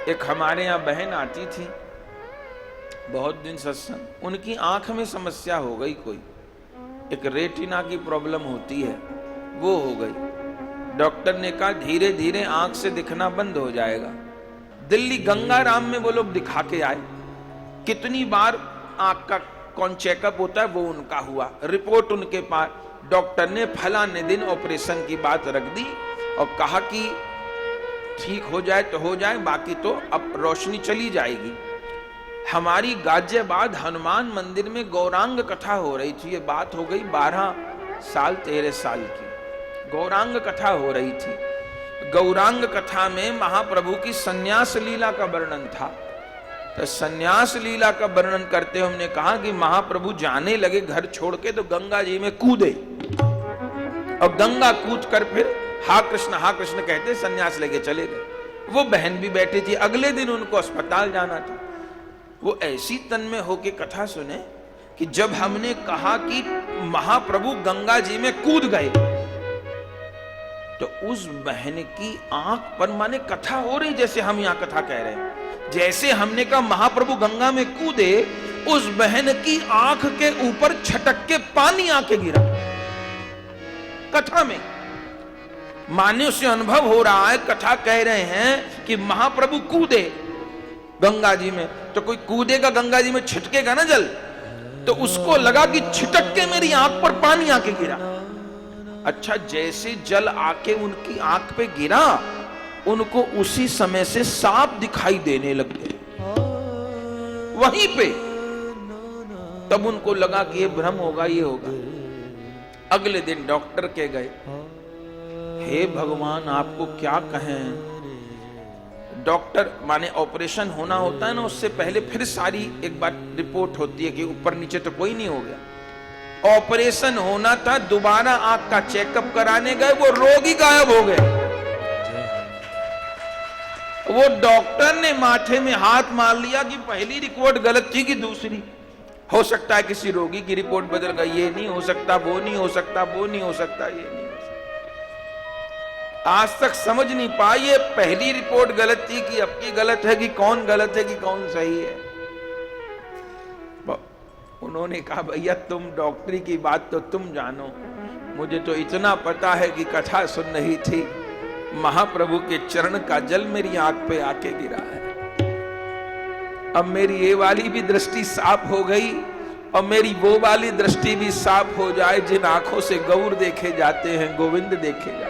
एक हमारे यहाँ बहन आती थी, बहुत दिन सत्संग, उनकी आंख में समस्या हो गई, कोई एक रेटिना की प्रॉब्लम होती है, वो हो गई। डॉक्टर ने कहा धीरे धीरे आंख से दिखना बंद हो जाएगा। दिल्ली गंगाराम में वो लोग दिखा के आए, कितनी बार आंख का कौन चेकअप होता है वो उनका हुआ, रिपोर्ट उनके पास। डॉक्टर ने फलाने दिन ऑपरेशन की बात रख दी और कहा कि ठीक हो जाए तो हो जाए, बाकी तो अब रोशनी चली जाएगी। हमारी गाजियाबाद हनुमान मंदिर में गौरांग कथा हो रही थी, ये बात हो गई 12 साल 13 साल की। गौरांग कथा हो रही थी। गौरांग कथा में महाप्रभु की संन्यास लीला का वर्णन था। तो संन्यास लीला का वर्णन करते हमने कहा कि महाप्रभु जाने लगे घर छोड़ के तो गंगा जी में कूदे और गंगा कूद कर फिर हा कृष्ण कहते संन्यास लेके चले गए। वो बहन भी बैठी थी, अगले दिन उनको अस्पताल जाना था। वो ऐसी तन में होके कथा सुने कि जब हमने कहा कि महाप्रभु गंगा जी में कूद गए तो उस बहन की आंख पर, माने कथा हो रही जैसे हम यहां कथा कह रहे हैं, जैसे हमने कहा महाप्रभु गंगा में कूदे, उस बहन की आंख के ऊपर छटक के पानी आके गिरा कथा में। माने उसे अनुभव हो रहा है, कथा कह रहे हैं कि महाप्रभु कूदे गंगा जी में, तो कोई कूदेगा गंगा जी में छिटकेगा ना जल, तो उसको लगा कि छिटक के मेरी आंख पर पानी आके गिरा। अच्छा, जैसे जल आके उनकी आंख पे गिरा, उनको उसी समय से सांप दिखाई देने लग गए वहीं पे। तब उनको लगा कि ये भ्रम होगा, ये होगा। अगले दिन डॉक्टर के गए, हे भगवान आपको क्या कहें। डॉक्टर, माने ऑपरेशन होना होता है ना, उससे पहले फिर सारी एक बार रिपोर्ट होती है कि ऊपर नीचे तो कोई नहीं हो गया। ऑपरेशन होना था, दोबारा आंख का चेकअप कराने गए, वो रोगी गायब हो गए। वो डॉक्टर ने माथे में हाथ मार लिया कि पहली रिपोर्ट गलत थी कि दूसरी। हो सकता है किसी रोगी की रिपोर्ट बदल गई, ये नहीं हो सकता, वो नहीं हो सकता, वो नहीं हो सकता, ये नहीं हो सकता। आज तक समझ नहीं पाई ये पहली रिपोर्ट गलत थी कि अब की गलत है, कि कौन गलत है कि कौन सही है। उन्होंने कहा भैया तुम डॉक्टरी की बात तो तुम जानो, मुझे तो इतना पता है कि कथा सुन रही थी, महाप्रभु के चरण का जल मेरी आंख पे आके गिरा है। अब मेरी ये वाली भी दृष्टि साफ हो गई और मेरी वो वाली दृष्टि भी साफ हो जाए जिन आंखों से गौर देखे जाते हैं, गोविंद देखे जाते हैं।